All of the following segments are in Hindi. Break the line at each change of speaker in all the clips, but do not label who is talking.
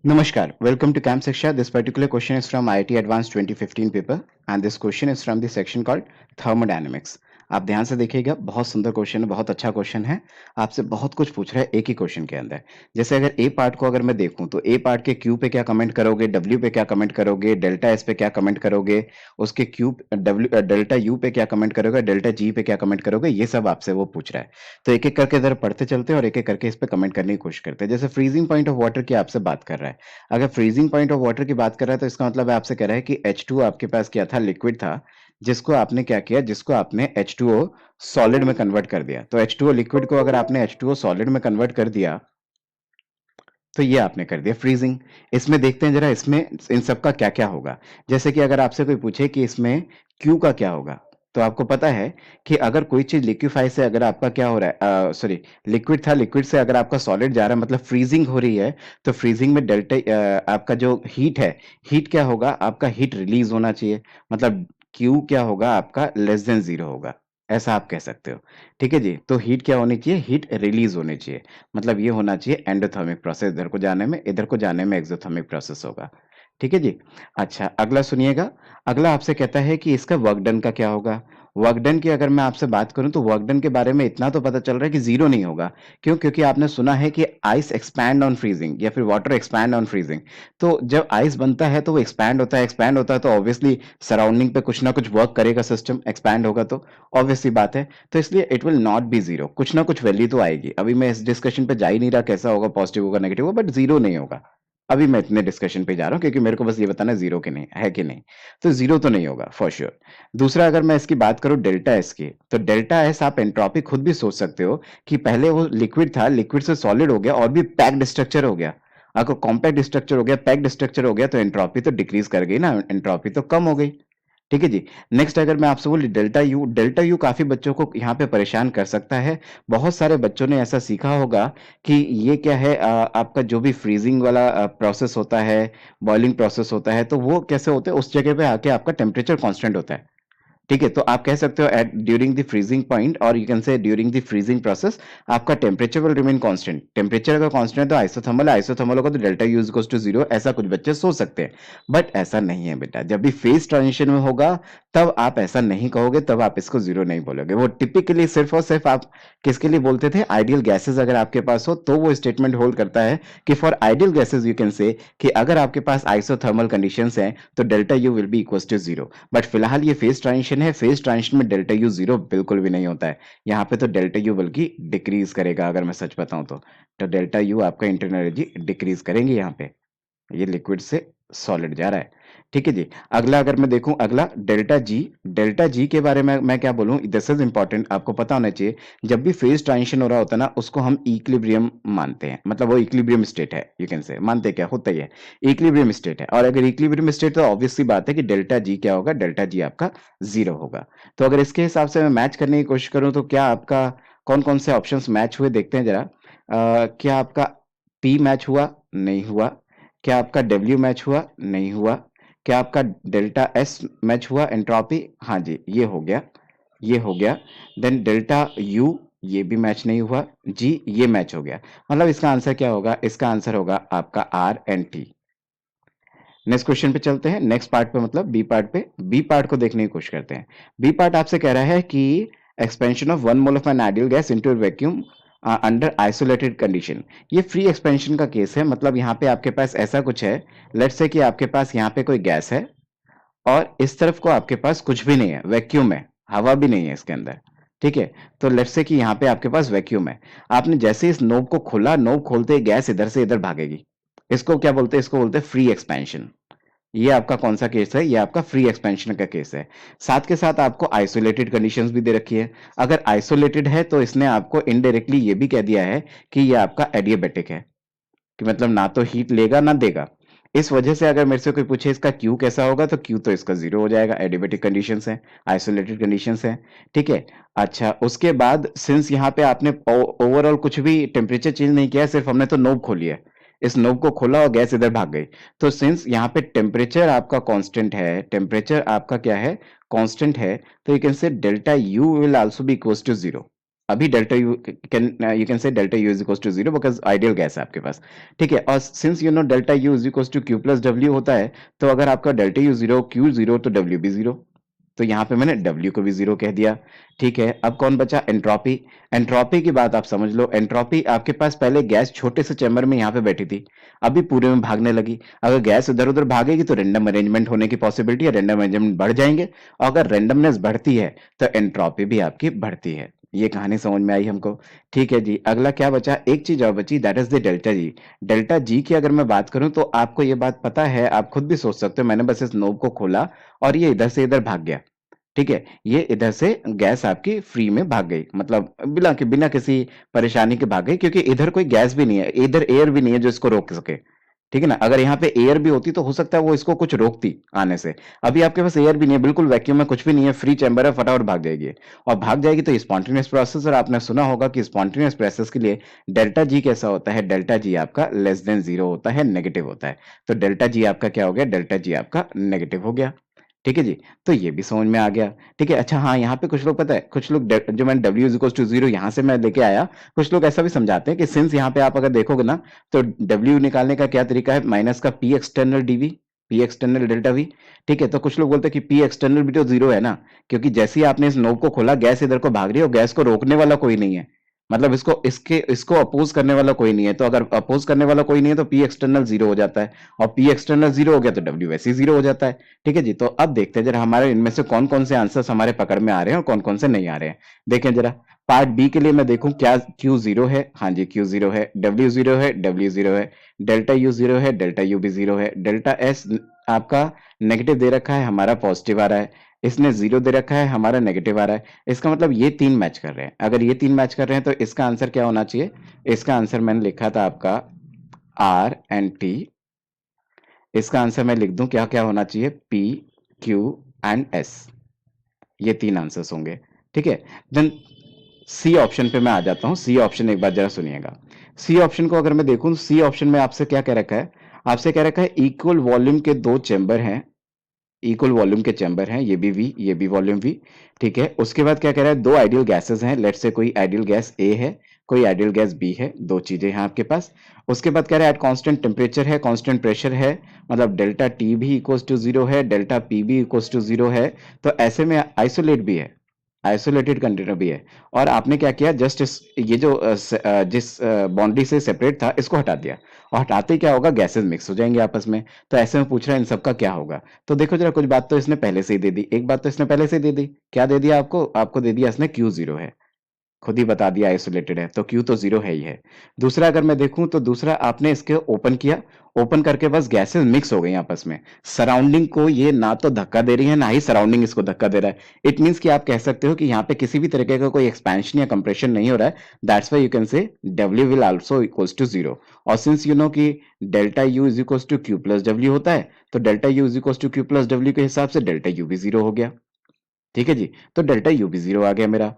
Namaskar. Welcome to Camp Shiksha. This particular question is from IIT Advanced 2015 paper and this question is from the section called Thermodynamics. आप ध्यान से देखिएगा, बहुत सुंदर क्वेश्चन है, बहुत अच्छा क्वेश्चन है। आपसे बहुत कुछ पूछ रहा है एक ही क्वेश्चन के अंदर। जैसे अगर ए पार्ट को अगर मैं देखूं तो ए पार्ट के क्यू पे क्या कमेंट करोगे, डब्ल्यू पे क्या कमेंट करोगे, डेल्टा एस पे क्या कमेंट करोगे, उसके क्यू डब्ल्यू डेल्टा यू पे क्या कमेंट करोगे, डेल्टा जी पे क्या कमेंट करोगे, ये सब आपसे वो पूछ रहा है। तो एक एक करके इधर पढ़ते चलते हैं और एक एक करके इस पे कमेंट करने की कोशिश करते हैं। जैसे फ्रीजिंग पॉइंट ऑफ वाटर की आपसे बात कर रहा है। अगर फ्रीजिंग पॉइंट ऑफ वाटर की बात कर रहा है तो इसका मतलब है आपसे कह रहा है कि H2 आपके पास क्या था, लिक्विड था, जिसको आपने क्या किया, जिसको आपने H2O सॉलिड में कन्वर्ट कर दिया। तो H2O लिक्विड को अगर आपने H2O सॉलिड में कन्वर्ट कर दिया तो ये आपने कर दिया फ्रीजिंग। इसमें देखते हैं जरा इसमें इन सब का क्या क्या होगा। जैसे कि अगर आपसे कोई पूछे कि इसमें Q का क्या होगा, तो आपको पता है कि अगर कोई चीज लिक्विफाई से अगर आपका क्या हो रहा है, सॉरी, लिक्विड था, लिक्विड से अगर आपका सॉलिड जा रहा है मतलब फ्रीजिंग हो रही है, तो फ्रीजिंग में डेल्टा आपका जो हीट है, हीट क्या होगा, आपका हीट रिलीज होना चाहिए। मतलब क्यू क्या होगा, आपका लेस देन जीरो होगा, ऐसा आप कह सकते हो। ठीक है जी। तो हीट क्या होनी चाहिए, हीट रिलीज होनी चाहिए। मतलब ये होना चाहिए एंडोथर्मिक प्रोसेस, इधर को जाने में, इधर को जाने में एक्सोथर्मिक प्रोसेस होगा। ठीक है जी। अच्छा, अगला सुनिएगा। अगला आपसे कहता है कि इसका वर्क डन का क्या होगा। वर्क डन की अगर मैं आपसे बात करूं तो वर्क डन के बारे में इतना तो पता चल रहा है कि जीरो नहीं होगा। क्यों? क्योंकि आपने सुना है कि आइस एक्सपैंड ऑन फ्रीजिंग या फिर वाटर एक्सपैंड ऑन फ्रीजिंग। तो जब आइस बनता है तो वो एक्सपैंड होता है, एक्सपैंड होता है तो ऑब्वियसली सराउंडिंग पे कुछ ना कुछ वर्क करेगा, सिस्टम एक्सपैंड होगा तो ऑब्वियस सी बात है। तो इसलिए it will not be zero, कुछ ना कुछ वैल्यू तो आएगी। अभी मैं इस डिस्कशन पे जा ही नहीं रहा कैसा होगा, पॉजिटिव होगा नेगेटिव होगा, बट जीरो नहीं होगा। अभी मैं इतने डिस्कशन पे जा रहा हूँ क्योंकि मेरे को बस ये बताना है जीरो के नहीं है कि नहीं। तो जीरो तो नहीं होगा फॉर श्योर। दूसरा, अगर मैं इसकी बात करूं डेल्टा एस की, तो डेल्टा एस आप एंट्रोपी खुद भी सोच सकते हो कि पहले वो लिक्विड था, लिक्विड से सॉलिड हो गया और भी पैक्ड स्ट्रक्चर हो गया। अगर कॉम्पैक्ट स्ट्रक्चर हो गया, पैक्ड स्ट्रक्चर हो गया, तो एंट्रोपी तो डिक्रीज कर गई ना, एंट्रोपी तो कम हो गई। ठीक है जी। नेक्स्ट, अगर मैं आपसे बोलूं डेल्टा यू, डेल्टा यू काफी बच्चों को यहाँ पे परेशान कर सकता है। बहुत सारे बच्चों ने ऐसा सीखा होगा कि ये क्या है, आपका जो भी फ्रीजिंग वाला प्रोसेस होता है, बॉइलिंग प्रोसेस होता है, तो वो कैसे होते हैं, उस जगह पे आके आपका टेम्परेचर कांस्टेंट होता है। ठीक है, तो आप कह सकते हो at during the freezing point और you can say during the freezing process आपका temperature will remain constant. Temperature अगर कांस्टेंट है तो आइसोथर्मल है, आइसोथर्मल होगा तो delta U equals to zero, ऐसा कुछ बच्चे सोच सकते हैं। बट ऐसा नहीं है बेटा, जब भी फेज ट्रांजिशन में होगा तब आप ऐसा नहीं कहोगे, तब आप इसको जीरो नहीं बोलोगे। वो टिपिकली सिर्फ और सिर्फ आप किसके लिए बोलते थे, आइडियल गैसेस अगर आपके पास हो तो वो स्टेटमेंट होल्ड करता है कि for ideal gases you can say कि अगर आपके पास आइसोथर्मल कंडीशंस हैं तो delta U will be equals to zero. But फिलहाल ये फेज ट्रांजिशन है, फेज ट्रांजिशन में डेल्टा यू जीरो बिल्कुल भी नहीं होता है। यहाँ पे तो डेल्टा यू बल्कि डिक्रीज करेगा, अगर मैं सच बताऊं तो डेल्टा यू आपका इंटरनल एनर्जी डिक्रीज करेंगे यहाँ पे। ये लिक्विड से सॉलिड जा रहा है। ठीक है जी। अगला अगर मैं देखूं, अगला डेल्टा जी, डेल्टा जी के बारे में मैं क्या बोलूं, दिस इज इंपॉर्टेंट, आपको पता होना चाहिए। जब भी फेज ट्रांजिशन हो रहा होता है ना, उसको हम इक्विलिब्रियम मानते हैं, मतलब वो इक्विलिब्रियम स्टेट है, यू कैन से मानते हैं, क्या होता ही है, इक्विलिब्रियम स्टेट है। और अगर इक्विलिब्रियम स्टेट तो ऑब्वियस सी बात है कि डेल्टा जी क्या होगा, डेल्टा जी आपका जीरो होगा। तो अगर इसके हिसाब से मैं मैच करने की कोशिश करूं तो क्या आपका कौन कौन से ऑप्शंस मैच हुए देखते हैं जरा। क्या आपका पी मैच हुआ, नहीं हुआ। क्या आपका डब्ल्यू मैच हुआ, नहीं हुआ। क्या आपका डेल्टा एस मैच हुआ, एंट्रोपी, हाँ जी ये हो गया, ये हो गया। देन डेल्टा यू, ये भी मैच नहीं हुआ। जी, ये मैच हो गया। मतलब इसका आंसर क्या होगा, इसका आंसर होगा आपका R and T. Next question पे चलते हैं, नेक्स्ट पार्ट पे, मतलब बी पार्ट पे। बी पार्ट को देखने की कोशिश करते हैं। बी पार्ट आपसे कह रहा है कि expansion of one mole of an ideal gas into vacuum under isolated condition. ये फ्री एक्सपेंशन का केस है। मतलब यहाँ पे आपके पास ऐसा कुछ है, लेट्स से कि आपके पास यहाँ पे कोई गैस है और इस तरफ को आपके पास कुछ भी नहीं है, वैक्यूम है, हवा भी नहीं है इसके अंदर। ठीक है, तो लेट्स से कि यहाँ पे आपके पास वैक्यूम है। आपने जैसे इस नोब को खोला, नोब खोलते ही गैस इधर से इधर भागेगी। इसको क्या बोलते हैं, इसको बोलते हैं फ्री एक्सपेंशन। ये आपका कौन सा केस है, ये आपका फ्री एक्सपेंशन का केस है। साथ के साथ आपको आइसोलेटेड कंडीशंस भी दे रखी है। अगर आइसोलेटेड है तो इसने आपको इनडायरेक्टली ये भी कह दिया है कि ये आपका एडियाबेटिक है, कि मतलब ना तो हीट लेगा ना देगा। इस वजह से अगर मेरे से कोई पूछे इसका क्यू कैसा होगा, तो क्यू तो इसका जीरो हो जाएगा, एडियाबेटिक कंडीशंस है, आइसोलेटेड कंडीशंस है। ठीक है। अच्छा, उसके बाद सिंस यहाँ पे आपने ओवरऑल कुछ भी टेम्परेचर चेंज नहीं किया है, सिर्फ हमने तो नोब खोली है, इस नोब को खोला और गैस इधर भाग गई। तो सिंस यहाँ पे टेम्परेचर आपका कांस्टेंट है, टेम्परेचर आपका क्या है, कांस्टेंट है, तो you can say delta U will also be equals to zero. अभी delta U can you can say delta U is equal to zero because ideal gas है आपके पास। ठीक है, और since you know delta U is equal to Q plus W होता है, तो अगर आपका delta U zero Q zero तो डब्ल्यू भी जीरो। तो यहाँ पे मैंने W को भी जीरो कह दिया। ठीक है, अब कौन बचा? एंट्रोपी। एंट्रोपी की बात आप समझ लो, एंट्रोपी आपके पास पहले गैस छोटे से चैम्बर में यहाँ पे बैठी थी, अभी पूरे में भागने लगी। अगर गैस इधर उधर भागेगी तो रैंडम अरेंजमेंट होने की पॉसिबिलिटी है, रैंडम अरेंजमेंट बढ़ जाएंगे, और अगर रैंडमनेस बढ़ती है तो एंट्रोपी भी आपकी बढ़ती है। ये कहानी समझ में आई हमको? ठीक है जी, अगला क्या बचा? एक चीज और बची, that is the delta G. Delta G की अगर मैं बात करूं तो आपको ये बात पता है, आप खुद भी सोच सकते हो, मैंने बस इस नोब को खोला और ये इधर से इधर भाग गया। ठीक है, ये इधर से गैस आपकी फ्री में भाग गई, मतलब बिना किसी परेशानी के भाग गई, क्योंकि इधर कोई गैस भी नहीं है, इधर एयर भी नहीं है जो इसको रोक सके। ठीक है ना, अगर यहाँ पे एयर भी होती तो हो सकता है वो इसको कुछ रोकती आने से। अभी आपके पास एयर भी नहीं है, बिल्कुल वैक्यूम में कुछ भी नहीं है, फ्री चैम्बर है, फटाफट भाग जाएगी। और भाग जाएगी तो स्पॉन्टेनियस प्रोसेस, और आपने सुना होगा कि स्पॉन्टेनियस प्रोसेस के लिए डेल्टा जी कैसा होता है? डेल्टा जी आपका लेस देन जीरो होता है, नेगेटिव होता है। तो डेल्टा जी आपका क्या हो गया? डेल्टा जी आपका नेगेटिव हो गया। ठीक है जी, तो ये भी समझ में आ गया। ठीक है, अच्छा हाँ, यहाँ पे कुछ लोग पता है, कुछ लोग जो मैंने W is equal to zero यहाँ से मैं लेके आया, कुछ लोग ऐसा भी समझाते हैं कि सिंस यहाँ पे आप अगर देखोगे ना, तो डब्ल्यू निकालने का क्या तरीका है? माइनस का P external dV, P external delta V. ठीक है, तो कुछ लोग बोलते हैं कि पी एक्सटर्नल भी तो जीरो है ना, क्योंकि जैसे ही आपने इस नोब को खोला गैस इधर को भाग रही है और गैस को रोकने वाला कोई नहीं है, मतलब इसको अपोज करने वाला कोई नहीं है। तो अगर अपोज करने वाला कोई नहीं है तो पी एक्सटर्नल जीरो हो जाता है, और पी एक्सटर्नल जीरो हो गया तो डब्ल्यू वैसे ही जीरो हो जाता है। ठीक है जी, तो अब देखते हैं जरा हमारे इनमें से कौन कौन से आंसर्स हमारे पकड़ में आ रहे हैं और कौन कौन से नहीं आ रहे हैं। देखें जरा, पार्ट बी के लिए मैं देखूं क्या क्यू जीरो है? हाँ जी, क्यू जीरो है, डब्ल्यू जीरो है, डब्ल्यू जीरो है, डेल्टा यू जीरो है, डेल्टा यू भी जीरो है, डेल्टा एस आपका नेगेटिव दे रखा है, हमारा पॉजिटिव आ रहा है, इसने जीरो दे रखा है, हमारा नेगेटिव आ रहा है। इसका मतलब ये तीन मैच कर रहे हैं। अगर ये तीन मैच कर रहे हैं तो इसका आंसर क्या होना चाहिए? इसका आंसर मैंने लिखा था आपका आर एंड टी। इसका आंसर मैं लिख दूं क्या क्या होना चाहिए? P, Q and S. ये तीन आंसर्स होंगे। ठीक है, देन सी ऑप्शन पे मैं आ जाता हूं। सी ऑप्शन एक बार जरा सुनिएगा। सी ऑप्शन को अगर मैं देखूं, सी ऑप्शन में आपसे क्या कह रखा है? आपसे कह रखा है इक्वल वॉल्यूम के दो चैम्बर हैं, इक्वल वॉल्यूम के चैम्बर हैं, ये भी वी, ये भी वॉल्यूम वी। ठीक है, उसके बाद क्या कह रहा है? दो आइडियल गैसेस हैं, लेट्स से कोई आइडियल गैस ए है, कोई आइडियल गैस बी है, दो चीजें हैं आपके पास। उसके बाद कह रहा है एट कांस्टेंट टेम्परेचर है, कांस्टेंट प्रेशर है, मतलब डेल्टा टी भी इक्वल्स टू जीरो है, डेल्टा पी भी इक्वल्स टू जीरो है। तो ऐसे में आइसोलेट भी है, आइसोलेटेड कंटेनर भी है। और आपने क्या किया? जस्ट ये जो जिस बाउंड्री से सेपरेट था इसको हटा दिया, और हटाते ही क्या होगा? गैसेस मिक्स हो जाएंगे आपस में। तो ऐसे में पूछ रहा है इन सब का क्या होगा? तो देखो जरा, कुछ बात तो इसने पहले से ही दे दी, एक बात तो इसने पहले से ही दे दी। क्या दे दिया आपको? आपको दे दिया इसने क्यू जीरो है, खुद ही बता दिया आइसोलेटेड है, तो क्यू तो जीरो है ही है। दूसरा अगर मैं देखूं तो दूसरा आपने इसके ओपन किया, ओपन करके बस गैसेस मिक्स हो गई आपस में। सराउंडिंग को ये ना तो धक्का दे रही है, ना ही सराउंडिंग इसको धक्का दे रहा है। इट मीन्स कि आप कह सकते हो कि यहाँ पे किसी भी तरीके का कोई एक्सपेंशन या कंप्रेशन नहीं हो रहा है। That's why you can say W will also equals to zero. और सिंस यू नो कि delta U is equals to Q plus W होता है, तो delta U is equals to Q plus W के हिसाब से डेल्टा यू भी जीरो हो गया। ठीक है जी, तो डेल्टा यू भी जीरो आ गया मेरा।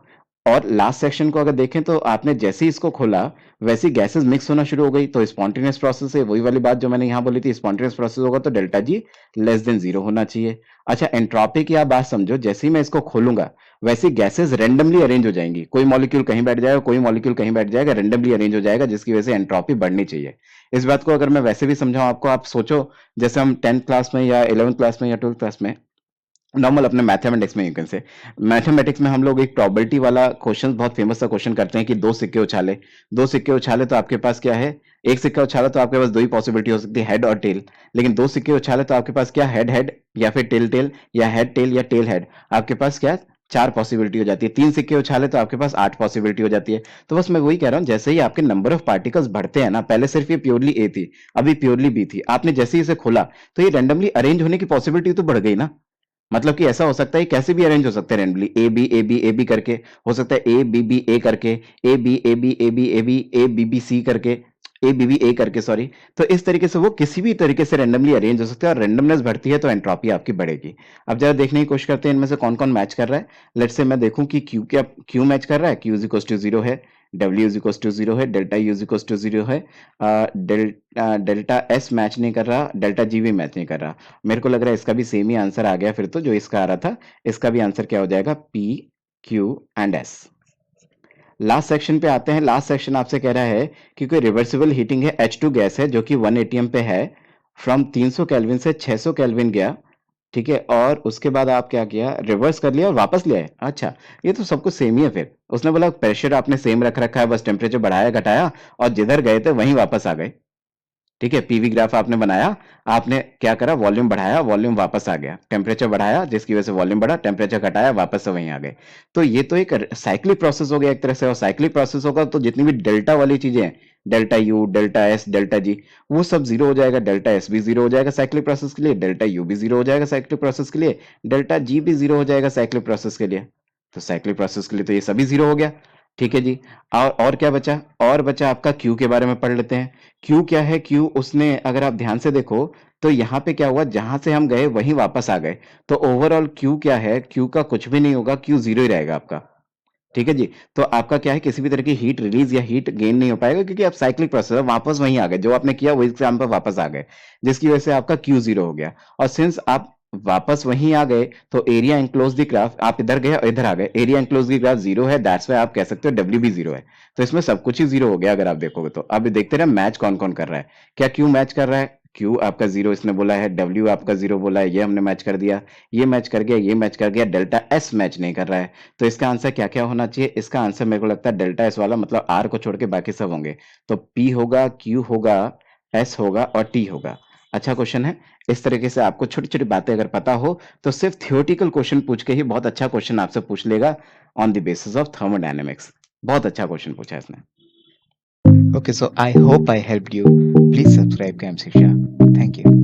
और लास्ट सेक्शन को अगर देखें तो आपने जैसे ही इसको खोला वैसे ही गैसेस मिक्स होना शुरू हो गई, तो स्पॉन्टेनियस प्रोसेस है, वही वाली बात जो मैंने यहाँ बोली थी, स्पॉन्टेनियस प्रोसेस होगा तो delta G less than zero होना चाहिए। अच्छा, एंट्रोपी की आप बात समझो, जैसे ही मैं इसको खोलूंगा वैसे गैसेस रेंडमली अरेंज हो जाएंगी, कोई मॉलिक्यूल कहीं बैठ जाएगा, कोई मॉलिक्यूल कहीं बैठ जाएगा, रेंडमली अरेंज हो जाएगा, जिसकी वजह से एंट्रोपी बढ़नी चाहिए। इस बात को अगर मैं वैसे भी समझाऊं आपको, आप सोचो जैसे हम 10th क्लास में या 11th क्लास में या 12th क्लास में नॉर्मल अपने मैथमेटिक्स में, यू कैन से मैथमेटिक्स में हम लोग एक प्रोबेबिलिटी वाला क्वेश्चन, बहुत फेमस सा क्वेश्चन करते हैं कि दो सिक्के उछाले, दो सिक्के उछाले तो आपके पास क्या है? एक सिक्का उछाला तो आपके पास दो ही पॉसिबिलिटी हो सकती है, हेड और टेल। लेकिन दो सिक्के उछाले तो आपके पास क्या? हेड हेड, या फिर टेल टेल, या हेड टेल, या टेल हेड। आपके पास क्या? चार पॉसिबिलिटी हो जाती है। तीन सिक्के उछाले तो आपके पास आठ पॉसिबिलिटी हो जाती है। तो बस मैं वही कह रहा हूँ, जैसे ही आपके नंबर ऑफ पार्टिकल्स बढ़ते हैं ना, पहले सिर्फ ये प्योरली ए थी, अभी प्योरली बी थी, आपने जैसे ही इसे खोला तो ये रैंडमली अरेंज होने की पॉसिबिलिटी तो बढ़ गई ना। मतलब कि ऐसा हो सकता है, कैसे भी अरेंज हो सकते हैं रैंडमली, ए बी करके, हो सकता है ए करके, ए बी सी करके, ए बी बी ए करके, सॉरी। तो इस तरीके से वो किसी भी तरीके से रैंडमली अरेंज हो सकते हैं, और रैंडमनेस बढ़ती है तो एंट्रोपी आपकी बढ़ेगी। अब जरा देखने की कोशिश करते हैं इनमें से कौन कौन मैच कर रहा है। लेट्स से मैं देखूं कि क्यू, क्या क्यू मैच कर रहा है? Q is equal to zero है, W is equal to zero है, delta U is equal to zero है, डेल्टा एस मैच नहीं कर रहा, डेल्टा जी भी मैच नहीं कर रहा। मेरे को लग रहा है इसका भी सेम ही आंसर आ गया फिर तो, जो इसका आ रहा था। इसका भी आंसर क्या हो जाएगा? P, Q and S. Last section पे आते हैं। लास्ट सेक्शन आपसे कह रहा है कि कोई रिवर्सिबल हीटिंग है, H2 गैस है जो कि 1 एटीएम पे है, फ्रॉम 300 केल्विन से 600 केल्विन गया, ठीक है, और उसके बाद आप क्या किया, रिवर्स कर लिया और वापस ले आए। अच्छा, ये तो सब कुछ सेम ही है। फिर उसने बोला प्रेशर आपने सेम रख रखा है, बस टेम्परेचर बढ़ाया घटाया और जिधर गए थे वहीं वापस आ गए। ठीक है, पीवी ग्राफ आपने बनाया, आपने क्या करा, वॉल्यूम बढ़ाया, वॉल्यूम वापस आ गया, टेम्परेचर बढ़ाया जिसकी वजह से वॉल्यूम बढ़ा, टेम्परेचर घटाया, वापस से वहीं आ गए। तो ये तो एक साइक्लिक प्रोसेस हो गया एक तरह से, और साइक्लिक प्रोसेस होगा तो जितनी भी डेल्टा वाली चीजें हैं, delta U, delta S, delta G, वो सब जीरो हो जाएगा, डेल्टा एस भी जीरो हो जाएगा साइक्लिक प्रोसेस के लिए, डेल्टा यू भी जीरो हो जाएगा साइक्लिक प्रोसेस के लिए, डेल्टा जी भी जीरो हो जाएगा साइक्लिक प्रोसेस के लिए। तो साइक्लिक प्रोसेस के लिए तो ये सभी जीरो हो गया। ठीक है जी। और क्या बचा, और बचा आपका क्यू के बारे में पढ़ लेते हैं। क्यू क्या है, क्यू उसने अगर आप ध्यान से देखो तो यहाँ पे क्या हुआ, जहां से हम गए वहीं वापस आ गए। तो ओवरऑल क्यू क्या है, क्यू का कुछ भी नहीं होगा, क्यू जीरो ही रहेगा आपका। ठीक है जी। तो आपका क्या है, किसी भी तरह की हीट रिलीज या हीट गेन नहीं हो पाएगा, क्योंकि आप साइक्लिक प्रोसेस है, वापस वहीं आ गए, जो आपने किया वही एग्जाम पर वापस आ गए, जिसकी वजह से आपका क्यू जीरो हो गया। और सिंस आप वापस वहीं आ गए तो एरिया एंक्लोज द ग्राफ, आप इधर गए और इधर आ गए, area enclose the graph zero है, दैट्स वाई आप कह सकते हो डब्ल्यू भी जीरो है। तो इसमें सब कुछ ही जीरो हो गया अगर आप देखोगे तो। अब देखते रहे मैच कौन कौन कर रहा है। क्या क्यू मैच कर रहा है, क्यू आपका जीरो इसने बोला है, डब्ल्यू आपका जीरो बोला है, ये हमने मैच कर दिया, ये मैच कर गया, ये मैच कर गया, डेल्टा एस मैच नहीं कर रहा है। तो इसका आंसर क्या क्या होना चाहिए, इसका आंसर मेरे को लगता है डेल्टा एस वाला, मतलब आर को छोड़ के बाकी सब होंगे। तो पी होगा, क्यू होगा, एस होगा और टी होगा। अच्छा क्वेश्चन है। इस तरीके से आपको छोटी छोटी बातें अगर पता हो तो सिर्फ थियोरेटिकल क्वेश्चन पूछ के ही बहुत अच्छा क्वेश्चन आपसे पूछ लेगा on the basis of thermodynamics. बहुत अच्छा क्वेश्चन पूछा है इसने। Okay, so I hope I helped you. Please subscribe Camp Shiksha. Thank you.